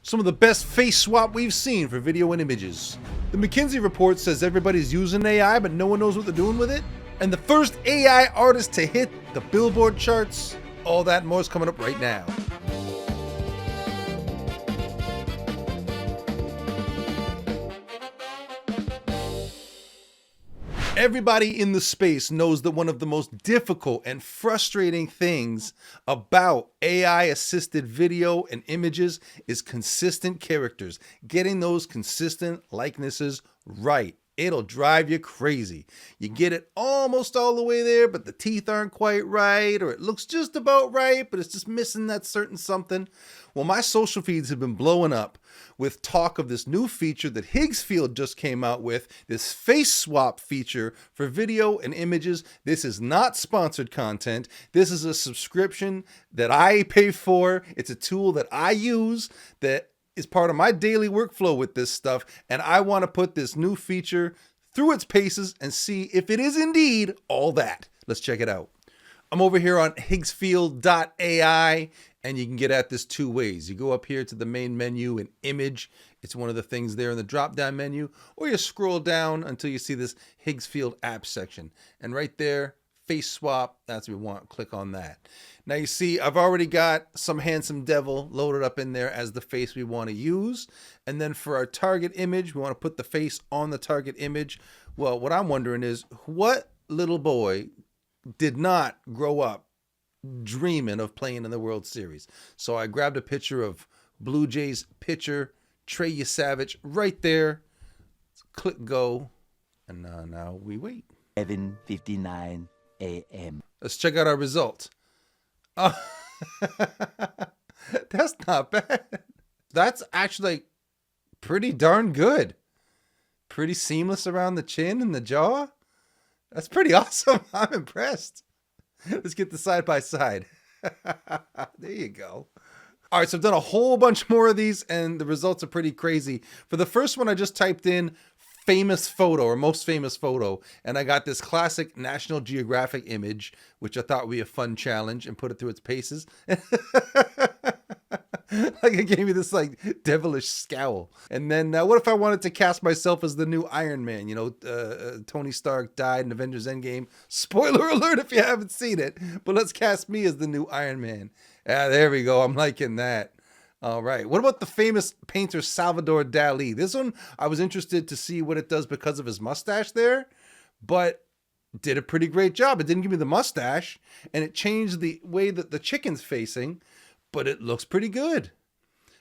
Some of the best face swap we've seen for video and images. The McKinsey report says everybody's using AI, but no one knows what they're doing with it. And the first AI artist to hit the Billboard charts. All that and more is coming up right now. Everybody in the space knows that one of the most difficult and frustrating things about AI-assisted video and images is consistent characters. Getting those consistent likenesses right. It'll drive you crazy. You get it almost all the way there, but the teeth aren't quite right, or it looks just about right, but it's just missing that certain something. Well, my social feeds have been blowing up with talk of this new feature that Higgsfield just came out with, this face swap feature for video and images. This is not sponsored content. This is a subscription that I pay for. It's a tool that I use that is part of my daily workflow with this stuff, and I want to put this new feature through its paces and see if it is indeed all that. Let's check it out. I'm over here on Higgsfield.ai, and you can get at this two ways. You go up here to the main menu and image. It's one of the things there in the drop-down menu, or you scroll down until you see this Higgsfield app section. And right there, face swap, that's what we want. Click on that. Now you see, I've already got some handsome devil loaded up in there as the face we want to use. And then for our target image, we want to put the face on the target image. Well, what I'm wondering is, what little boy did not grow up dreaming of playing in the World Series? So I grabbed a picture of Blue Jays pitcher Trey Savage right there. Click go. And now we wait. 7:59 a.m. Let's check out our result. Oh, that's not bad. That's actually pretty darn good. Pretty seamless around the chin and the jaw. That's pretty awesome. I'm impressed. Let's get the side by side. There you go. All right, so I've done a whole bunch more of these, and the results are pretty crazy. For the first one, I just typed in famous photo or most famous photo, and I got this classic National Geographic image, which I thought would be a fun challenge, and put it through its paces. Like, it gave me this like devilish scowl. And then what if I wanted to cast myself as the new Iron Man? You know, Tony Stark died in Avengers Endgame. Spoiler alert if you haven't seen it, but let's cast me as the new Iron Man. There we go. I'm liking that. All right. What about the famous painter Salvador Dali? This one, I was interested to see what it does because of his mustache there, but did a pretty great job. It didn't give me the mustache, and it changed the way that the chicken's facing, but it looks pretty good.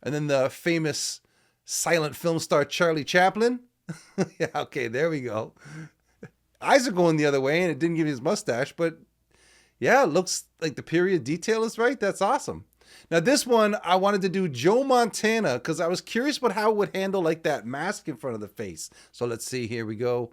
And then the famous silent film star Charlie Chaplin. Yeah, okay, there we go. Eyes are going the other way, and it didn't give me his mustache, but yeah, it looks like the period detail is right. That's awesome. Now this one, I wanted to do Joe Montana because I was curious about how it would handle like that mask in front of the face. So let's see, here we go.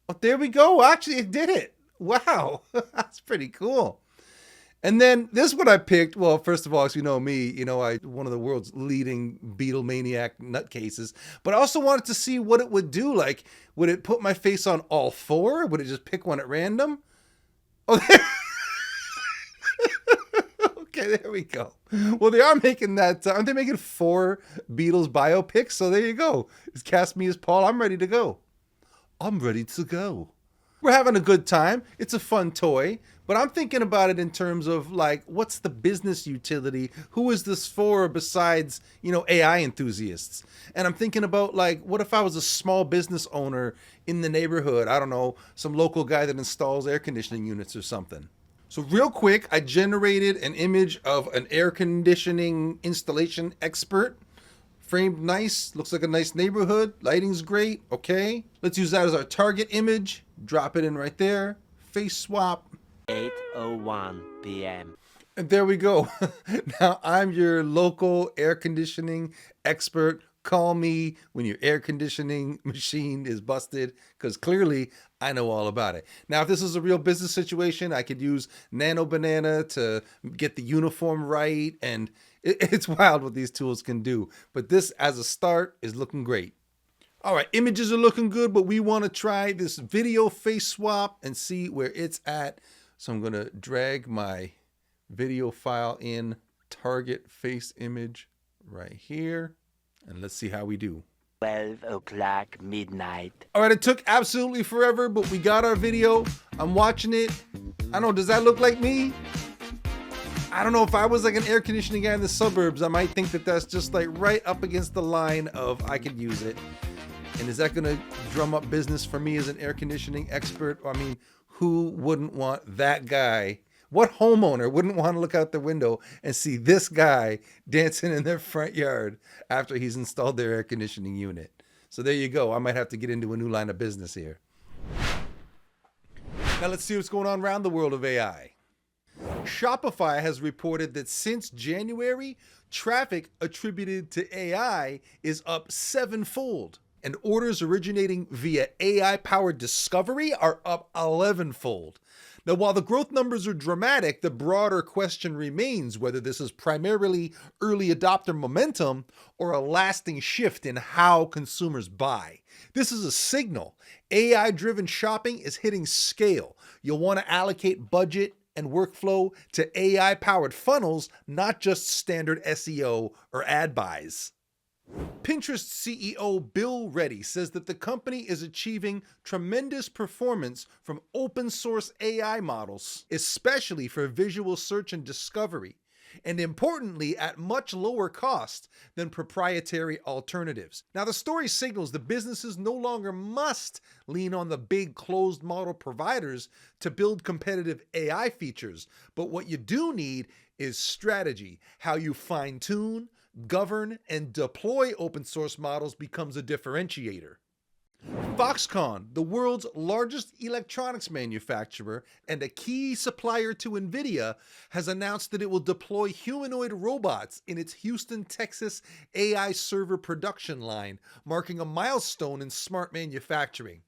Oh, there we go. Actually, it did it. Wow, that's pretty cool. And then this one I picked, well, first of all, as you know me, you know, one of the world's leading Beatlemaniac nutcases, but I also wanted to see what it would do. Like, would it put my face on all four? Would it just pick one at random? Oh, okay, there we go. Well, they are making that, aren't they making 4 Beatles biopics? So there you go. Just cast me as Paul. I'm ready to go. I'm ready to go. We're having a good time. It's a fun toy, but I'm thinking about it in terms of like, what's the business utility? Who is this for besides, you know, AI enthusiasts? And I'm thinking about like, what if I was a small business owner in the neighborhood? I don't know, some local guy that installs air conditioning units or something. So real quick, I generated an image of an air conditioning installation expert. Framed nice, looks like a nice neighborhood, lighting's great, okay. Let's use that as our target image, drop it in right there, face swap. 8:01 p.m. And there we go. Now I'm your local air conditioning expert. Call me when your air conditioning machine is busted, because clearly I know all about it. Now, if this is a real business situation, I could use Nano Banana to get the uniform right, and it's wild what these tools can do. But this, as a start, is looking great. All right, images are looking good, but we want to try this video face swap and see where it's at. So I'm going to drag my video file in, target face image right here. And let's see how we do. 12 o'clock midnight. All right, it took absolutely forever, but we got our video. I'm watching it. I don't know, does that look like me? I don't know, if I was like an air conditioning guy in the suburbs, I might think that that's just like right up against the line of I could use it. And is that gonna drum up business for me as an air conditioning expert? I mean, who wouldn't want that guy? What homeowner wouldn't want to look out the window and see this guy dancing in their front yard after he's installed their air conditioning unit? So there you go. I might have to get into a new line of business here. Now let's see what's going on around the world of AI. Shopify has reported that since January, traffic attributed to AI is up 7-fold, and orders originating via AI-powered discovery are up 11-fold. Now, while the growth numbers are dramatic, the broader question remains whether this is primarily early adopter momentum or a lasting shift in how consumers buy. This is a signal. AI-driven shopping is hitting scale. You'll want to allocate budget and workflow to AI-powered funnels, not just standard SEO or ad buys. Pinterest CEO Bill Reddy says that the company is achieving tremendous performance from open source AI models, especially for visual search and discovery, and importantly at much lower cost than proprietary alternatives. Now, the story signals that businesses no longer must lean on the big closed model providers to build competitive AI features, but what you do need is strategy. How you fine-tune, govern, and deploy open source models becomes a differentiator. Foxconn, the world's largest electronics manufacturer and a key supplier to NVIDIA, has announced that it will deploy humanoid robots in its Houston, Texas AI server production line, marking a milestone in smart manufacturing.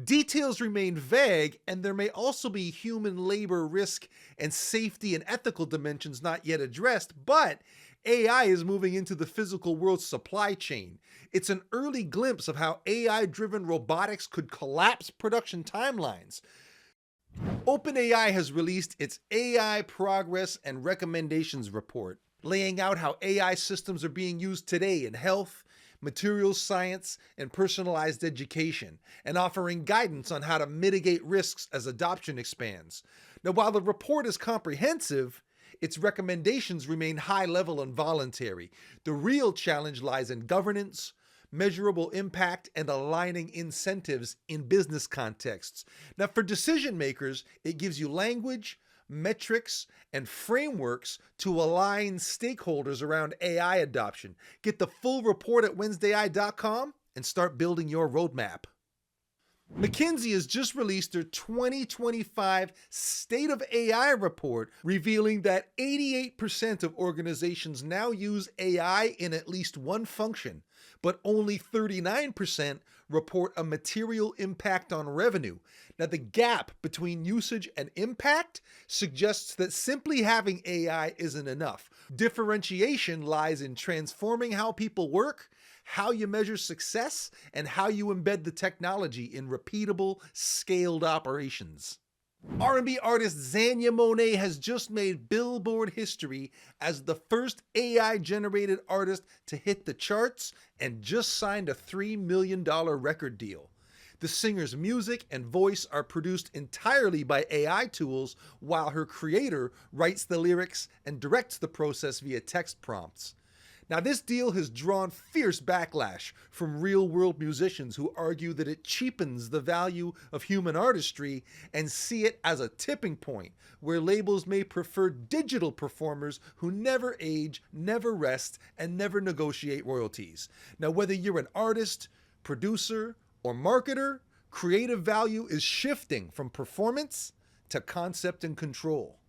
Details remain vague, and there may also be human labor risk and safety and ethical dimensions not yet addressed, but AI is moving into the physical world's supply chain. It's an early glimpse of how AI-driven robotics could collapse production timelines. OpenAI has released its AI Progress and Recommendations report, laying out how AI systems are being used today in health, materials science, and personalized education, and offering guidance on how to mitigate risks as adoption expands. Now, while the report is comprehensive, its recommendations remain high-level and voluntary. The real challenge lies in governance, measurable impact, and aligning incentives in business contexts. Now, for decision makers, it gives you language, metrics, and frameworks to align stakeholders around AI adoption. Get the full report at wednesdAI.com and start building your roadmap. McKinsey has just released their 2025 State of AI report, revealing that 88% of organizations now use AI in at least one function, but only 39% report a material impact on revenue. Now, the gap between usage and impact suggests that simply having AI isn't enough. Differentiation lies in transforming how people work, how you measure success, and how you embed the technology in repeatable, scaled operations. R&B artist Xania Monet has just made Billboard history as the first AI-generated artist to hit the charts and just signed a $3 million record deal. The singer's music and voice are produced entirely by AI tools, while her creator writes the lyrics and directs the process via text prompts. Now, this deal has drawn fierce backlash from real-world musicians who argue that it cheapens the value of human artistry and see it as a tipping point where labels may prefer digital performers who never age, never rest, and never negotiate royalties. Now, whether you're an artist, producer, or marketer, creative value is shifting from performance to concept and control.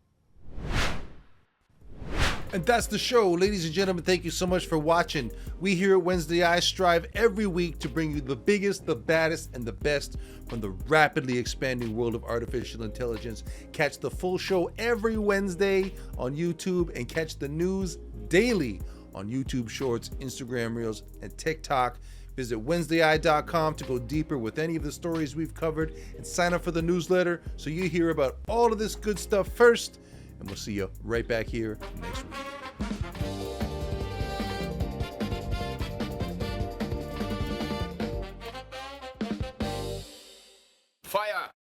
And that's the show. Ladies and gentlemen, thank you so much for watching. We here at wednesdAI strive every week to bring you the biggest, the baddest, and the best from the rapidly expanding world of artificial intelligence. Catch the full show every Wednesday on YouTube and catch the news daily on YouTube Shorts, Instagram Reels, and TikTok. Visit wednesdai.com to go deeper with any of the stories we've covered and sign up for the newsletter so you hear about all of this good stuff first. And we'll see you right back here next week. Fire!